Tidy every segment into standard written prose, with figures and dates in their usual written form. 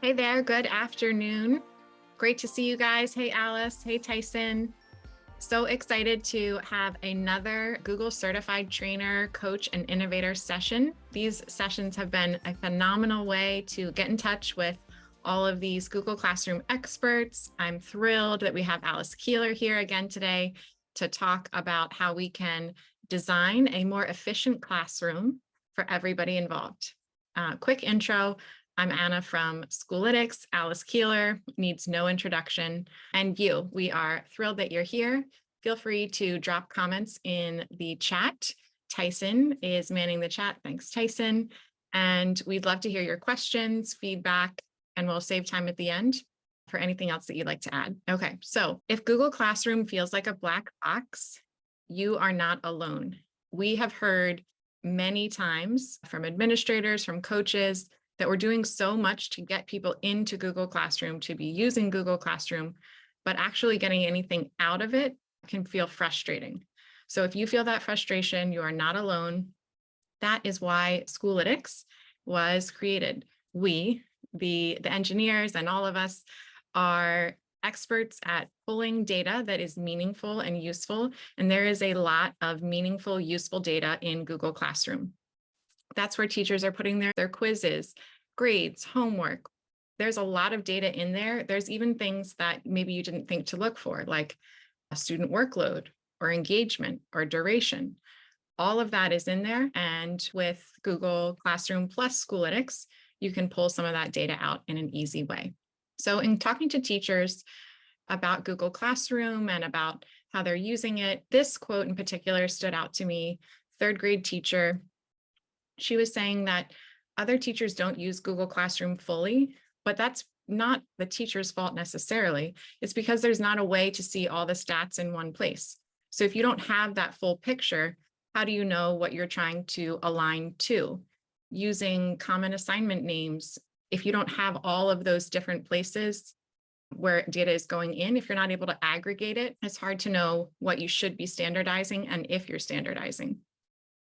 Hey there, good afternoon. Great to see you guys. Hey, Alice. Hey, Tyson. So excited to have another Google certified trainer, coach, and innovator session. These sessions have been a phenomenal way to get in touch with all of these Google Classroom experts. I'm thrilled that we have Alice Keeler here again today to talk about how we can design a more efficient classroom for everybody involved. Quick intro. I'm Anna from Schoolytics. Alice Keeler needs no introduction. And we are thrilled that you're here. Feel free to drop comments in the chat. Tyson is manning the chat. Thanks, Tyson. And we'd love to hear your questions, feedback, and we'll save time at the end for anything else that you'd like to add. Okay, so if Google Classroom feels like a black box, you are not alone. We have heard many times from administrators, from coaches, that we're doing so much to get people into Google Classroom, to be using Google Classroom, but actually getting anything out of it can feel frustrating. So if you feel that frustration, you are not alone. That is why Schoolytics was created. We, the engineers and all of us, are experts at pulling data that is meaningful and useful. And there is a lot of meaningful, useful data in Google Classroom. That's where teachers are putting their quizzes, grades, homework. There's a lot of data in there. There's even things that maybe you didn't think to look for, like a student workload or engagement or duration. All of that is in there. And with Google Classroom plus Schoolytics, you can pull some of that data out in an easy way. So in talking to teachers about Google Classroom and about how they're using it, this quote in particular stood out to me. Third grade teacher. She was saying that other teachers don't use Google Classroom fully, but that's not the teacher's fault necessarily. It's because there's not a way to see all the stats in one place. So if you don't have that full picture, how do you know what you're trying to align to? Using common assignment names, if you don't have all of those different places where data is going in, if you're not able to aggregate it, it's hard to know what you should be standardizing and if you're standardizing.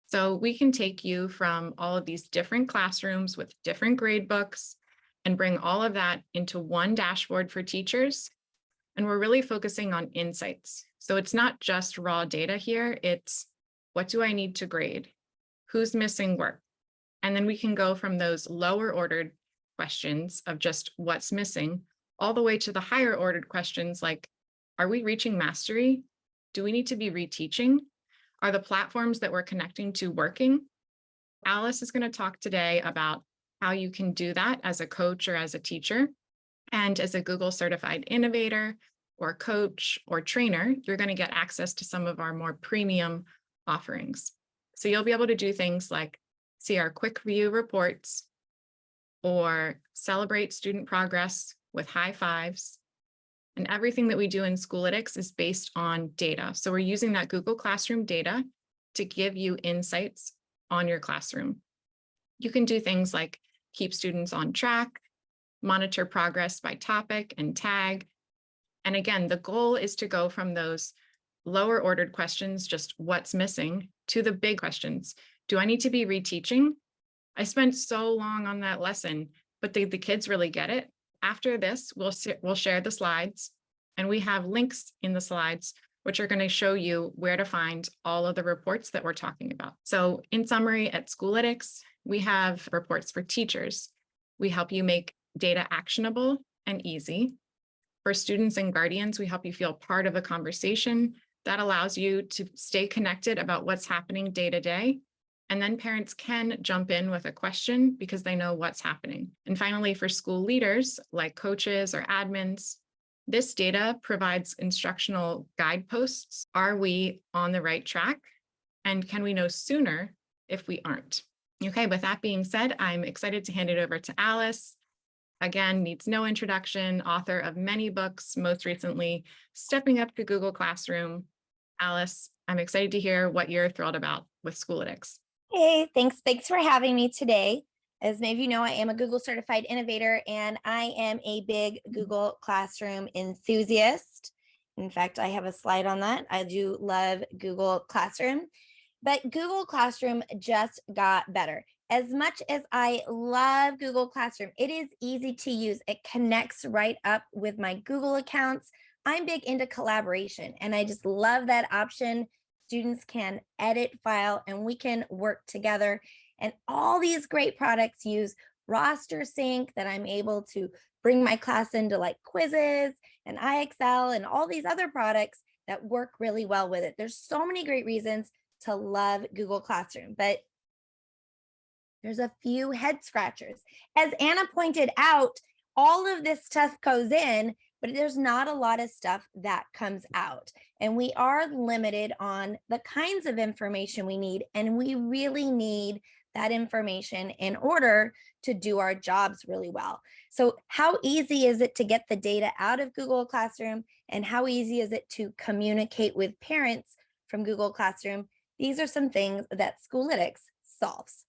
So we can take you from all of these different classrooms with different grade books and bring all of that into one dashboard for teachers. And we're really focusing on insights. So it's not just raw data here. It's what do I need to grade? Who's missing work? And then we can go from those lower ordered questions of just what's missing all the way to the higher ordered questions like, are we reaching mastery? Do we need to be reteaching? Are the platforms that we're connecting to working? Alice is going to talk today about how you can do that as a coach or as a teacher. And as a Google certified innovator or coach or trainer, you're going to get access to some of our more premium offerings. So you'll be able to do things like see our quick view reports or celebrate student progress with high fives. And everything that we do in Schoolytics is based on data. So we're using that Google Classroom data to give you insights on your classroom. You can do things like keep students on track, monitor progress by topic and tag. And again, the goal is to go from those lower ordered questions, just what's missing, to the big questions. Do I need to be reteaching? I spent so long on that lesson, but the kids really get it. After this, we'll share the slides, and we have links in the slides, which are going to show you where to find all of the reports that we're talking about. So in summary, at Schoolytics, we have reports for teachers. We help you make data actionable and easy. For students and guardians, we help you feel part of the conversation. That allows you to stay connected about what's happening day to day. And then parents can jump in with a question because they know what's happening. And finally, for school leaders like coaches or admins, this data provides instructional guideposts. Are we on the right track? And can we know sooner if we aren't? Okay, with that being said, I'm excited to hand it over to Alice. Again, needs no introduction, author of many books, most recently Stepping Up to Google Classroom. Alice, I'm excited to hear what you're thrilled about with Schoolytics. Hey, thanks for having me today. As many of you know, I am a Google certified innovator and I am a big Google Classroom enthusiast. In fact, I have a slide on that. I do love Google Classroom, but Google Classroom just got better. as much as I love Google Classroom, it is easy to use. It connects right up with my Google accounts. I'm big into collaboration, and I just love that option. Students can edit file and we can work together. And all these great products use roster sync that I'm able to bring my class into, like quizzes and IXL and all these other products that work really well with it. There's so many great reasons to love Google Classroom, but there's a few head scratchers. As Anna pointed out, all of this stuff goes in, but there's not a lot of stuff that comes out. And we are limited on the kinds of information we need, and we really need that information in order to do our jobs really well. So how easy is it to get the data out of Google Classroom, and how easy is it to communicate with parents from Google Classroom? These are some things that Schoolytics solves.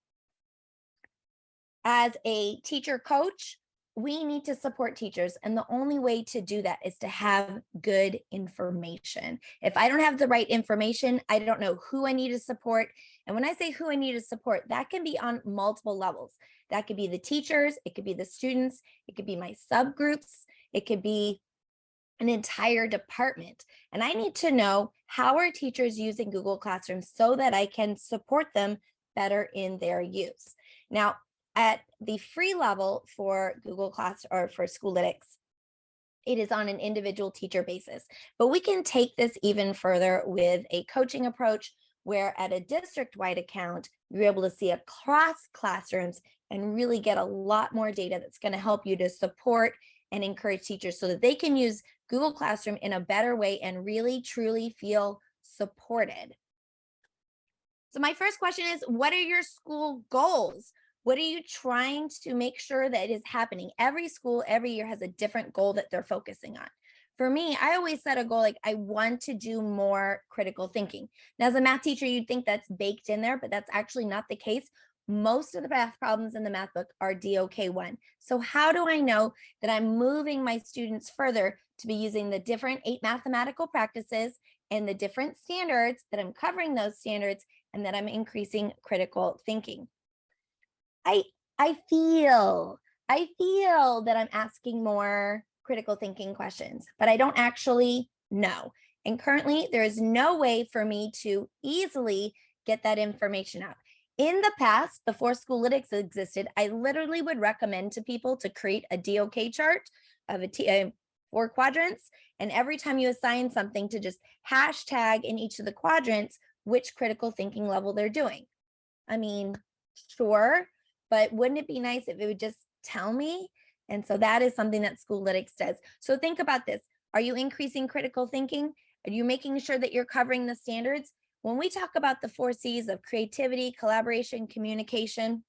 As a teacher coach, we need to support teachers, and the only way to do that is to have good information. If I don't have the right information, I don't know who I need to support. And when I say who I need to support, that can be on multiple levels. That could be the teachers, it could be the students, it could be my subgroups, it could be an entire department. And I need to know how are teachers using Google Classroom so that I can support them better in their use. Now, at the free level for Google Class or for Schoolytics, it is on an individual teacher basis, but we can take this even further with a coaching approach where at a district-wide account, you're able to see across classrooms and really get a lot more data that's going to help you to support and encourage teachers so that they can use Google Classroom in a better way and really truly feel supported. So my first question is, what are your school goals? What are you trying to make sure that is happening? Every school every year has a different goal that they're focusing on. For me, I always set a goal like I want to do more critical thinking. Now, as a math teacher, you'd think that's baked in there, but that's actually not the case. Most of the math problems in the math book are DOK1. So how do I know that I'm moving my students further to be using the different 8 mathematical practices and the different standards, that I'm covering those standards, and that I'm increasing critical thinking? I feel that I'm asking more critical thinking questions, but I don't actually know. And currently, there is no way for me to easily get that information out. In the past, before Schoolytics existed, I literally would recommend to people to create a DOK chart of 4 quadrants. And every time you assign something, to just hashtag in each of the quadrants which critical thinking level they're doing. I mean, sure, but wouldn't it be nice if it would just tell me? And so that is something that Schoolytics does. So think about this. Are you increasing critical thinking? Are you making sure that you're covering the standards? When we talk about the 4 C's of creativity, collaboration, communication,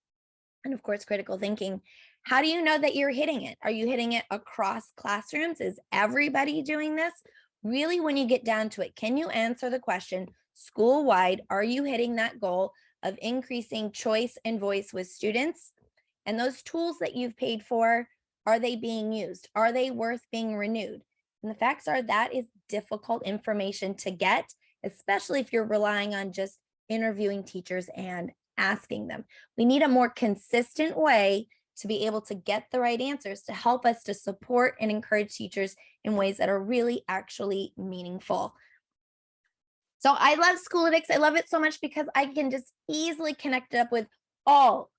and of course, critical thinking, how do you know that you're hitting it? Are you hitting it across classrooms? Is everybody doing this? Really, when you get down to it, can you answer the question, school-wide, are you hitting that goal of increasing choice and voice with students? And those tools that you've paid for, are they being used? Are they worth being renewed? And the facts are that is difficult information to get, especially if you're relying on just interviewing teachers and asking them. We need a more consistent way to be able to get the right answers to help us to support and encourage teachers in ways that are really actually meaningful. So I love Schoolytics. I love it so much because I can just easily connect it up with all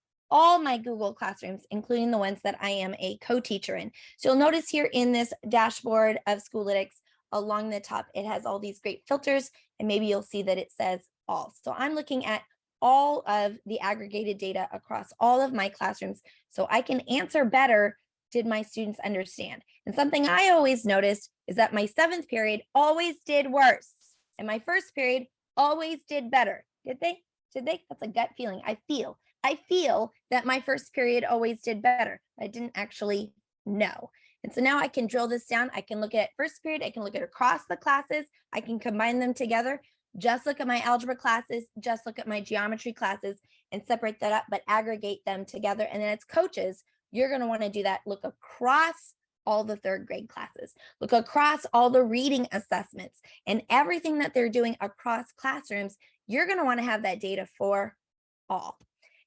my Google Classrooms, including the ones that I am a co-teacher in. So you'll notice here in this dashboard of Schoolytics, along the top, it has all these great filters, and maybe you'll see that it says all. So I'm looking at all of the aggregated data across all of my classrooms so I can answer better, did my students understand? And something I always noticed is that my 7th period always did worse, and my 1st period always did better. Did they? That's a gut feeling. I feel that my 1st period always did better. I didn't actually know. And so now I can drill this down. I can look at 1st period. I can look at across the classes. I can combine them together. Just look at my algebra classes. Just look at my geometry classes and separate that up, but aggregate them together. And then as coaches, you're going to want to do that. Look across all the 3rd grade classes. Look across all the reading assessments and everything that they're doing across classrooms. You're going to want to have that data for all.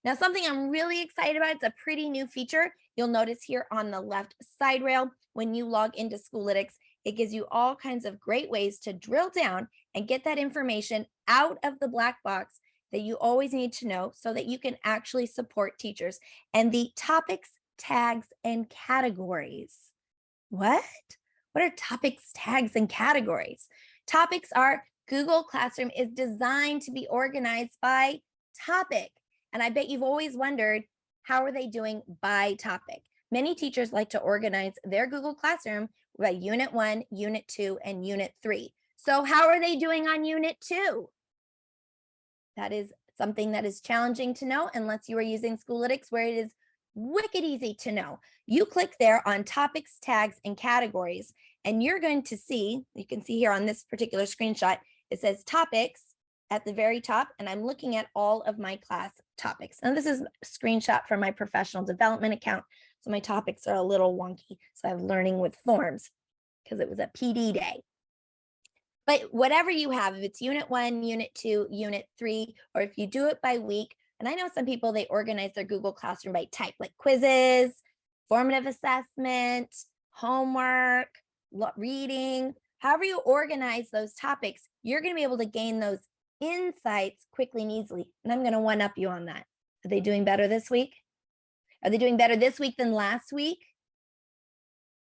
Now, something I'm really excited about, it's a pretty new feature. You'll notice here on the left side rail, when you log into Schoolytics, it gives you all kinds of great ways to drill down and get that information out of the black box that you always need to know so that you can actually support teachers. And the topics, tags, and categories. What? What are topics, tags, and categories? Topics are Google Classroom is designed to be organized by topic. And I bet you've always wondered, how are they doing by topic? Many teachers like to organize their Google Classroom by Unit 1, Unit 2, and Unit 3. So how are they doing on Unit 2? That is something that is challenging to know unless you are using Schoolytics, where it is wicked easy to know. You click there on topics, tags, and categories, and you're going to see, you can see here on this particular screenshot, it says topics at the very top, and I'm looking at all of my class topics. And this is a screenshot from my professional development account. So my topics are a little wonky. So I have learning with forms because it was a PD day. But whatever you have, if it's Unit 1, Unit 2, Unit 3, or if you do it by week, and I know some people, they organize their Google Classroom by type, like quizzes, formative assessment, homework, reading, however you organize those topics, you're going to be able to gain those insights quickly and easily. And I'm going to one up you on that. Are they doing better this week? Are they doing better this week than last week?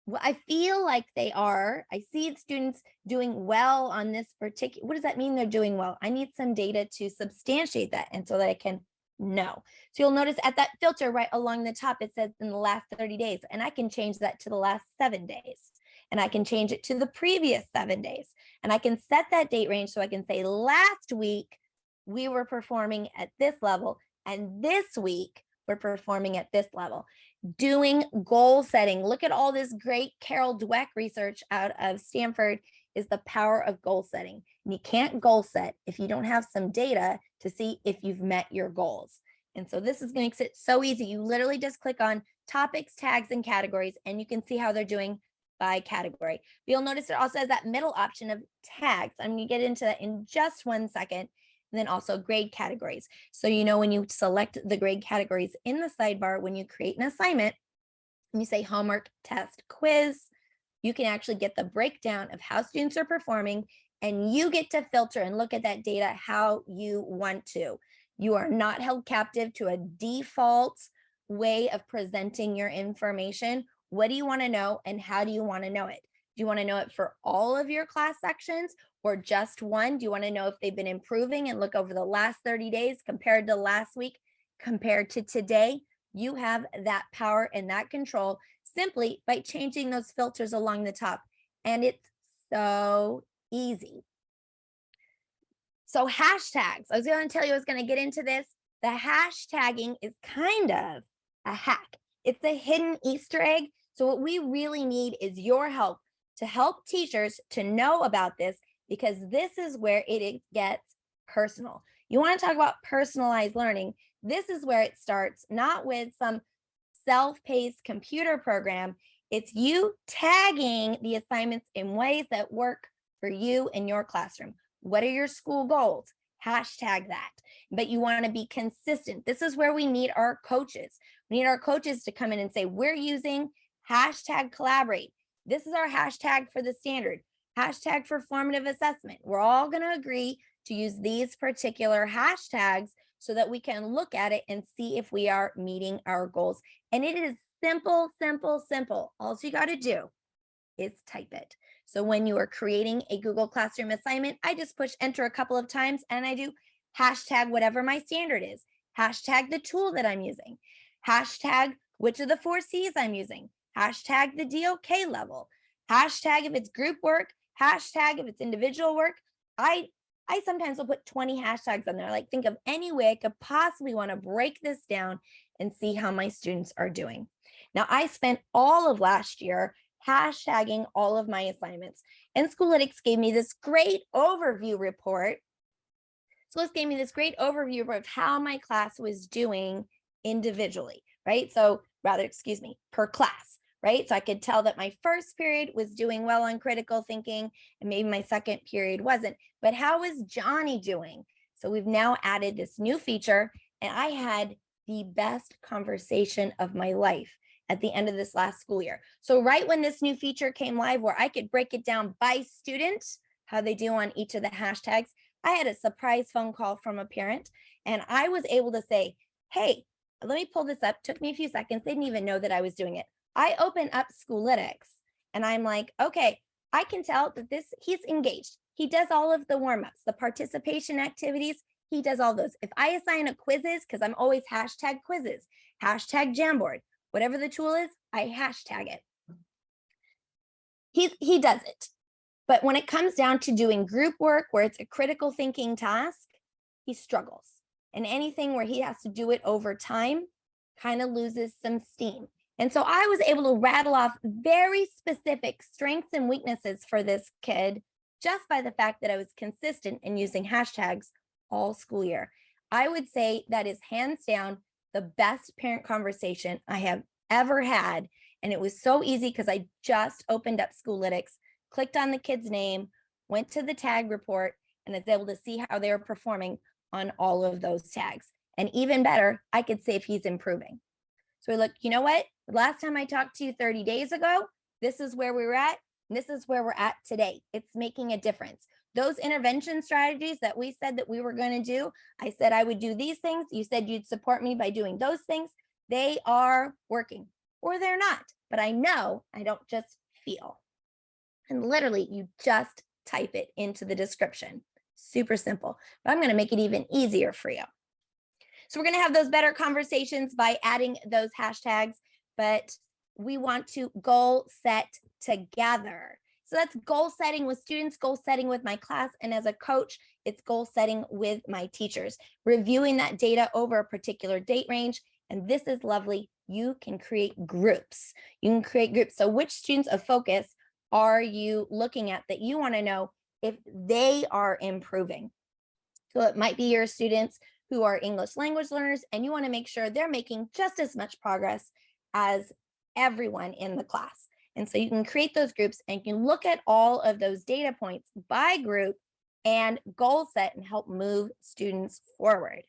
Well, I feel like they are. I see students doing well on this particular. What does that mean they're doing well? I need some data to substantiate that and so that I can know. So you'll notice at that filter right along the top, it says in the last 30 days, and I can change that to the last 7 days. And I can change it to the previous 7 days. And I can set that date range so I can say last week we were performing at this level, and this week we're performing at this level. Doing goal setting. Look at all this great Carol Dweck research out of Stanford, is the power of goal setting. And you can't goal set if you don't have some data to see if you've met your goals. And so this is going to make it so easy. You literally just click on topics, tags, and categories, and you can see how they're doing by category. But you'll notice it also has that middle option of tags. I'm going to get into that in just 1 second. And then also grade categories. So, you know, when you select the grade categories in the sidebar, when you create an assignment, and you say homework, test, quiz, you can actually get the breakdown of how students are performing, and you get to filter and look at that data how you want to. You are not held captive to a default way of presenting your information. What do you want to know, and how do you want to know it? Do you want to know it for all of your class sections or just one? Do you want to know if they've been improving and look over the last 30 days compared to last week, compared to today? You have that power and that control simply by changing those filters along the top. And it's so easy. So hashtags, I was going to tell you I was going to get into this. The hashtagging is kind of a hack. It's a hidden Easter egg. So what we really need is your help to help teachers to know about this, because this is where it gets personal. You want to talk about personalized learning. This is where it starts, not with some self-paced computer program. It's you tagging the assignments in ways that work for you in your classroom. What are your school goals? Hashtag that. But you want to be consistent. This is where we need our coaches. We need our coaches to come in and say, we're using hashtag collaborate. This is our hashtag for the standard, hashtag for formative assessment. We're all going to agree to use these particular hashtags so that we can look at it and see if we are meeting our goals. And it is simple, simple, simple. All you got to do is type it. So when you are creating a Google Classroom assignment, I just push enter a couple of times and I do hashtag whatever my standard is, hashtag the tool that I'm using, hashtag which of the 4 C's I'm using, hashtag the DOK level, hashtag if it's group work, hashtag if it's individual work. I sometimes will put 20 hashtags on there. Like, think of any way I could possibly want to break this down and see how my students are doing. Now, I spent all of last year hashtagging all of my assignments, and Schoolytics gave me this great overview report. Schoolytics gave me this great overview of how my class was doing individually, right? So per class, right? So I could tell that my first period was doing well on critical thinking and maybe my second period wasn't. But how was Johnny doing? So we've now added this new feature, and I had the best conversation of my life at the end of this last school year. So right when this new feature came live where I could break it down by student, how they do on each of the hashtags, I had a surprise phone call from a parent and I was able to say, hey, let me pull this up. Took me a few seconds. They didn't even know that I was doing it. I open up Schoolytics and I'm like, okay, I can tell that he's engaged. He does all of the warm-ups, the participation activities. He does all those. If I assign a quizzes, because I'm always hashtag quizzes, hashtag Jamboard, whatever the tool is, I hashtag it. He does it. But when it comes down to doing group work where it's a critical thinking task, he struggles. And anything where he has to do it over time kind of loses some steam. And so I was able to rattle off very specific strengths and weaknesses for this kid just by the fact that I was consistent in using hashtags all school year. I would say that is hands down the best parent conversation I have ever had. And it was so easy because I just opened up Schoolytics, clicked on the kid's name, went to the tag report, and was able to see how they were performing on all of those tags. And even better, I could say if he's improving. So we look, you know what? Last time I talked to you 30 days ago, this is where we were at, and this is where we're at today. It's making a difference. Those intervention strategies that we said that we were going to do, I said I would do these things. You said you'd support me by doing those things. They are working, or they're not. But I know, I don't just feel. And literally, you just type it into the description. Super simple. But I'm going to make it even easier for you. So we're going to have those better conversations by adding those hashtags, but we want to goal set together. So that's goal setting with students, goal setting with my class, and as a coach, it's goal setting with my teachers, reviewing that data over a particular date range. And this is lovely. You can create groups. You can create groups. So which students of focus are you looking at that you want to know if they are improving? So it might be your students who are English language learners, and you want to make sure they're making just as much progress as everyone in the class. And so you can create those groups and you can look at all of those data points by group and goal set and help move students forward.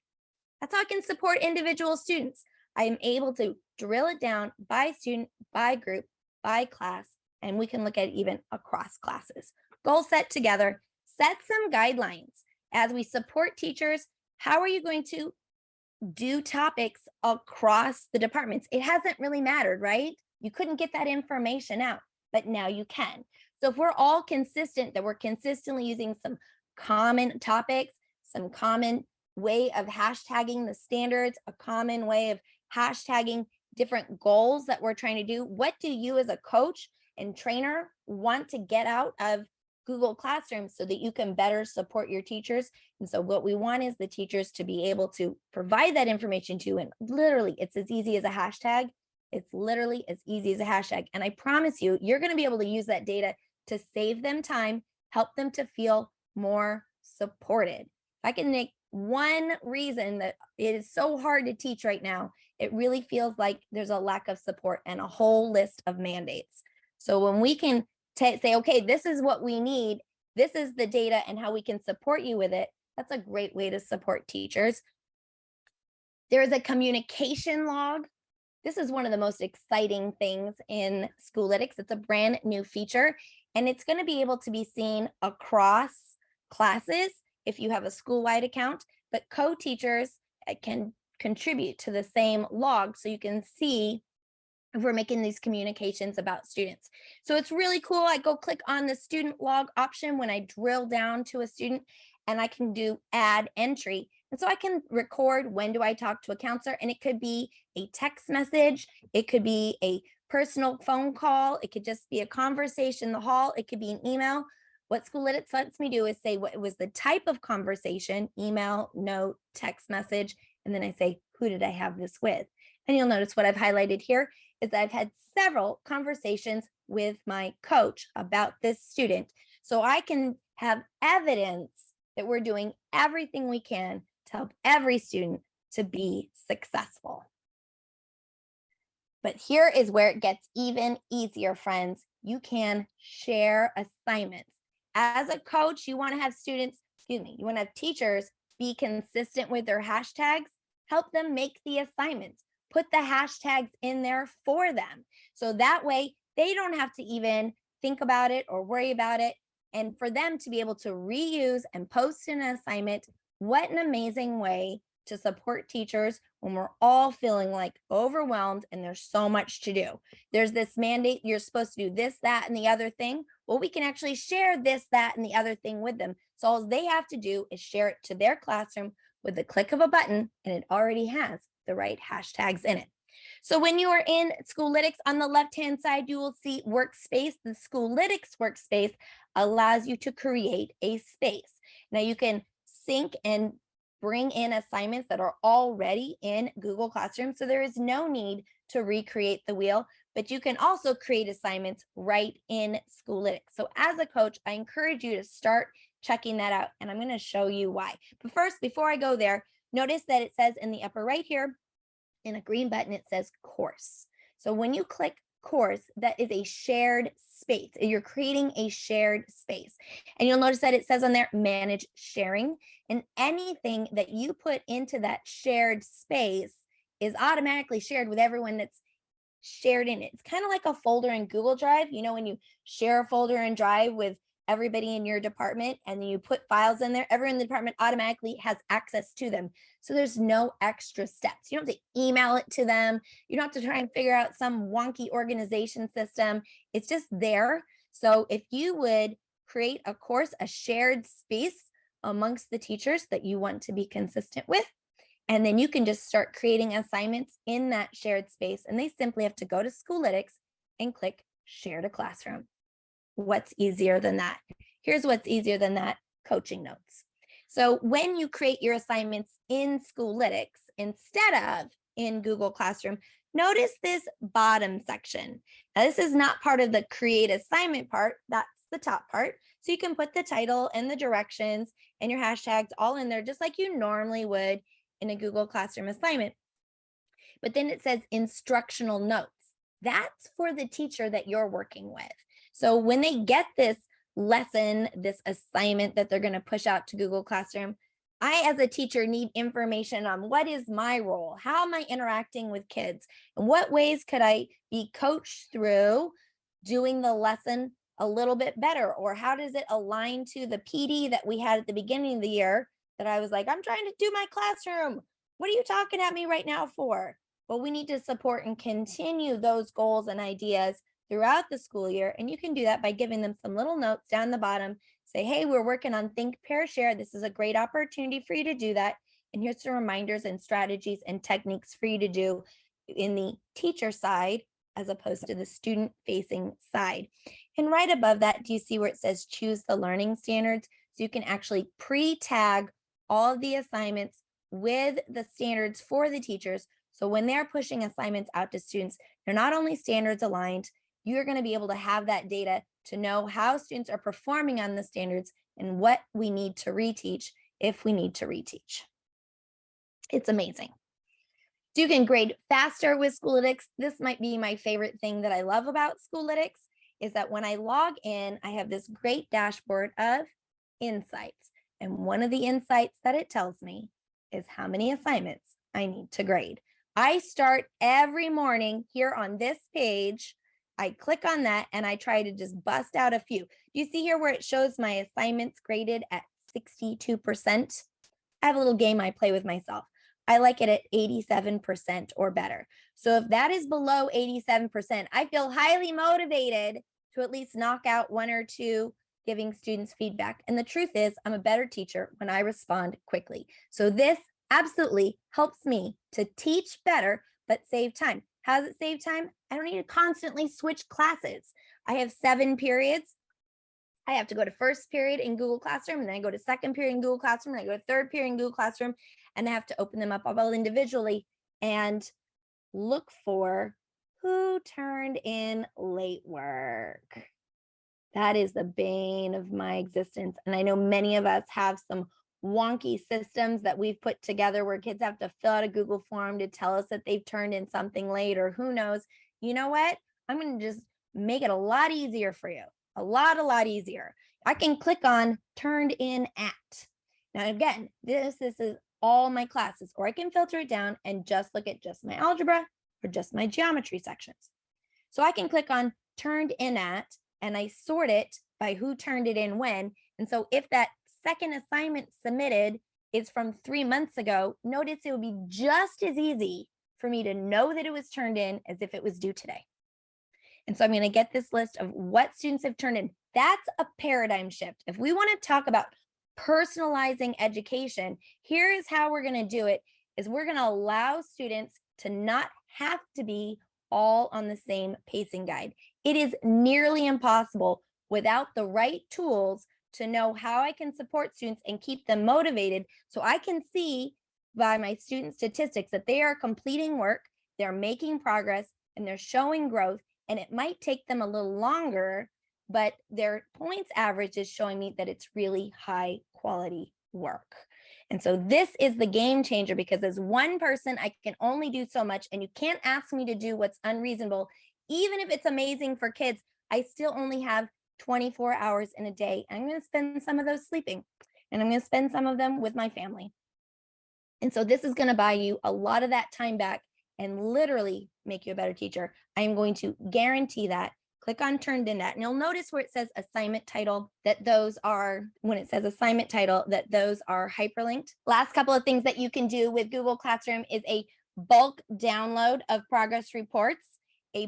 That's how I can support individual students. I am able to drill it down by student, by group, by class, and we can look at it even across classes. Goal set together, set some guidelines. As we support teachers, how are you going to do topics across the departments? It hasn't really mattered, right? You couldn't get that information out, but now you can. So if we're all consistent, that we're consistently using some common topics, some common way of hashtagging the standards, a common way of hashtagging different goals that we're trying to do, what do you as a coach and trainer want to get out of Google Classroom so that you can better support your teachers? And so what we want is the teachers to be able to provide that information to, and literally it's as easy as a hashtag. It's literally as easy as a hashtag. And I promise you, you're going to be able to use that data to save them time, help them to feel more supported. If I can make one reason that it is so hard to teach right now, it really feels like there's a lack of support and a whole list of mandates. So when we can say, okay, this is what we need, this is the data and how we can support you with it, that's a great way to support teachers. There is a communication log. This is one of the most exciting things in Schoolytics. It's a brand new feature, and it's going to be able to be seen across classes if you have a school-wide account, but co-teachers can contribute to the same log so you can see if we're making these communications about students. So it's really cool. I go click on the student log option when I drill down to a student, and I can do add entry. And so I can record when do I talk to a counselor, and it could be a text message, it could be a personal phone call, it could just be a conversation in the hall, it could be an email. What Schoolytics lets me do is say what was the type of conversation, email, note, text message, and then I say, who did I have this with? And you'll notice what I've highlighted here is that I've had several conversations with my coach about this student. So I can have evidence that we're doing everything we can to help every student to be successful. But here is where it gets even easier, friends. You can share assignments. As a coach, you want to have students, you want to have teachers be consistent with their hashtags. help them make the assignments, put the hashtags in there for them. So that way they don't have to even think about it or worry about it. And for them to be able to reuse and post an assignment, what an amazing way to support teachers when we're all feeling like overwhelmed and there's so much to do. There's this mandate, you're supposed to do this, that, and the other thing. Well, we can actually share this, that, and the other thing with them. So all they have to do is share it to their classroom with the click of a button, and it already has the right hashtags in it. So when you are in Schoolytics, on the left-hand side, you will see workspace. The Schoolytics workspace allows you to create a space. Now you can sync and bring in assignments that are already in Google Classroom. So there is no need to recreate the wheel, but you can also create assignments right in Schoolytics. So as a coach, I encourage you to start checking that out, and I'm going to show you why. But first, before I go there, notice that it says in the upper right here, in a green button, it says course. So when you click course, that is a shared space. You're creating a shared space. And you'll notice that it says on there, manage sharing. And anything that you put into that shared space is automatically shared with everyone that's shared in it. It's kind of like a folder in Google Drive. You know, when you share a folder in Drive with everybody in your department and you put files in there, everyone in the department automatically has access to them. So there's no extra steps. You don't have to email it to them. You don't have to try and figure out some wonky organization system. It's just there. So if you would create a course, a shared space amongst the teachers that you want to be consistent with, and then you can just start creating assignments in that shared space. And they simply have to go to Schoolytics and click share to classroom. What's easier than that? Here's what's easier than that: coaching notes. So when you create your assignments in Schoolytics instead of in Google Classroom, notice this bottom section. Now, this is not part of the create assignment part. That's the top part. So you can put the title and the directions and your hashtags all in there, just like you normally would in a Google Classroom assignment. But then it says instructional notes. That's for the teacher that you're working with. So when they get this lesson, this assignment that they're going to push out to Google Classroom, I, as a teacher, need information on what is my role? How am I interacting with kids? And what ways could I be coached through doing the lesson a little bit better? Or how does it align to the PD that we had at the beginning of the year that I was like, I'm trying to do my classroom. What are you talking at me right now for? Well, we need to support and continue those goals and ideas throughout the school year. And you can do that by giving them some little notes down the bottom. Say, hey, we're working on Think, Pair, Share. This is a great opportunity for you to do that. And here's some reminders and strategies and techniques for you to do in the teacher side as opposed to the student facing side. And right above that, do you see where it says choose the learning standards? So you can actually pre-tag all of the assignments with the standards for the teachers. So when they're pushing assignments out to students, they're not only standards aligned, you're going to be able to have that data to know how students are performing on the standards and what we need to reteach if we need to reteach. It's amazing. You can grade faster with Schoolytics. This might be my favorite thing that I love about Schoolytics is that when I log in, I have this great dashboard of insights. And one of the insights that it tells me is how many assignments I need to grade. I start every morning here on this page. I click on that and I try to just bust out a few. Do you see here where it shows my assignments graded at 62%? I have a little game I play with myself. I like it at 87% or better. So if that is below 87%, I feel highly motivated to at least knock out one or two giving students feedback. And the truth is, I'm a better teacher when I respond quickly. So this absolutely helps me to teach better, but save time. How does it save time? I don't need to constantly switch classes. I have 7 periods. I have to go to first period in Google Classroom, and then I go to second period in Google Classroom, and I go to third period in Google Classroom, and I have to open them up all individually and look for who turned in late work. That is the bane of my existence. And I know many of us have some wonky systems that we've put together where kids have to fill out a Google form to tell us that they've turned in something late, or who knows. You know what? I'm going to just make it a lot easier for you. A lot easier. I can click on turned in at. Now, again, this is all my classes, or I can filter it down and just look at just my algebra or just my geometry sections. So I can click on turned in at, and I sort it by who turned it in when. And so if that second assignment submitted is from 3 months ago, notice it would be just as easy for me to know that it was turned in as if it was due today. And so I'm going to get this list of what students have turned in. That's a paradigm shift. If we want to talk about personalizing education, here is how we're going to do it, is we're going to allow students to not have to be all on the same pacing guide. It is nearly impossible without the right tools to know how I can support students and keep them motivated, so I can see by my student statistics that they are completing work, they're making progress, and they're showing growth. And it might take them a little longer, but their points average is showing me that it's really high quality work. And so this is the game changer, because as one person, I can only do so much, and you can't ask me to do what's unreasonable. Even if it's amazing for kids, I still only have 24 hours in a day. I'm going to spend some of those sleeping, and I'm going to spend some of them with my family. And so this is going to buy you a lot of that time back and literally make you a better teacher. I am going to guarantee that. Click on turned in at, and you'll notice where it says assignment title, that those are, when it says assignment title, that those are hyperlinked. Last couple of things that you can do with Google Classroom is a bulk download of progress reports, to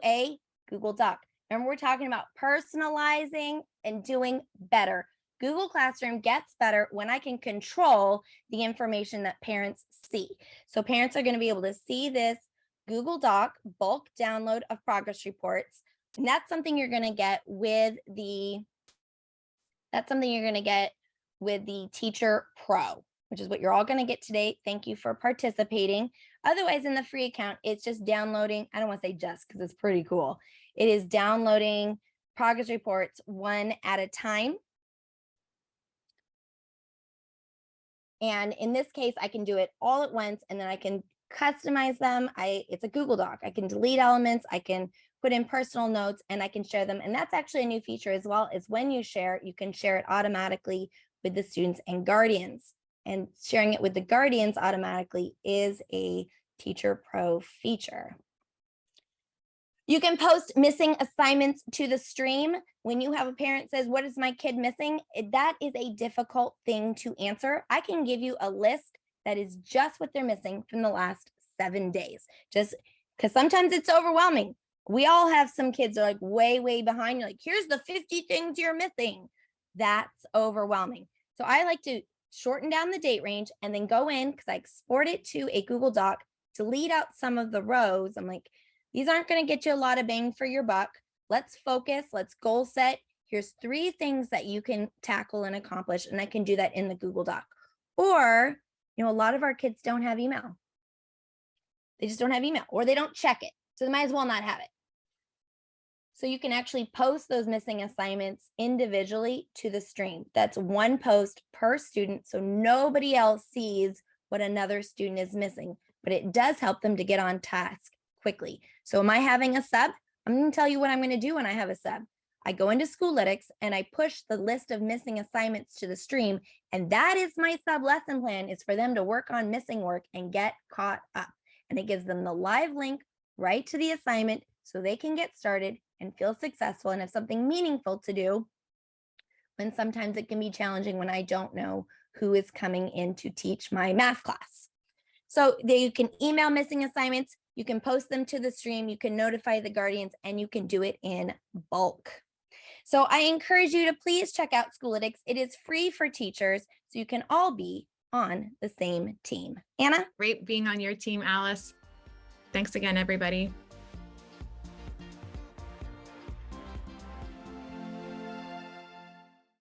a Google Doc. Remember, we're talking about personalizing and doing better. Google Classroom gets better when I can control the information that parents see. So parents are going to be able to see this Google Doc bulk download of progress reports. And that's something you're going to get with the Teacher Pro, which is what you're all going to get today. Thank you for participating. Otherwise, in the free account, it's just downloading. I don't want to say just, because it's pretty cool. It is downloading progress reports one at a time. And in this case, I can do it all at once, and then I can customize them. It's a Google Doc. I can delete elements, I can put in personal notes, and I can share them. And that's actually a new feature as well, is when you share, you can share it automatically with the students and guardians. And sharing it with the guardians automatically is a Teacher Pro feature. You can post missing assignments to the stream. When you have a parent says, what is my kid missing? That is a difficult thing to answer. I can give you a list that is just what they're missing from the last 7 days. Just because sometimes it's overwhelming. We all have some kids that are like way behind. You're like, here's the 50 things you're missing. That's overwhelming. So I like to shorten down the date range and then go in, because I export it to a Google Doc, delete out some of the rows. I'm like, these aren't going to get you a lot of bang for your buck. Let's focus. Let's goal set. Here's 3 things that you can tackle and accomplish. And I can do that in the Google Doc. Or, a lot of our kids don't have email. They just don't have email, or they don't check it. So they might as well not have it. So you can actually post those missing assignments individually to the stream. That's one post per student, so nobody else sees what another student is missing, but it does help them to get on task quickly. So am I having a sub? I'm going to tell you what I'm going to do when I have a sub. I go into Schoolytics and I push the list of missing assignments to the stream. And that is my sub lesson plan, is for them to work on missing work and get caught up. And it gives them the live link right to the assignment so they can get started and feel successful and have something meaningful to do, when sometimes it can be challenging when I don't know who is coming in to teach my math class. So you can email missing assignments, you can post them to the stream, you can notify the guardians, and you can do it in bulk. So I encourage you to please check out Schoolytics. It is free for teachers, so you can all be on the same team. Anna? Great being on your team, Alice. Thanks again, everybody.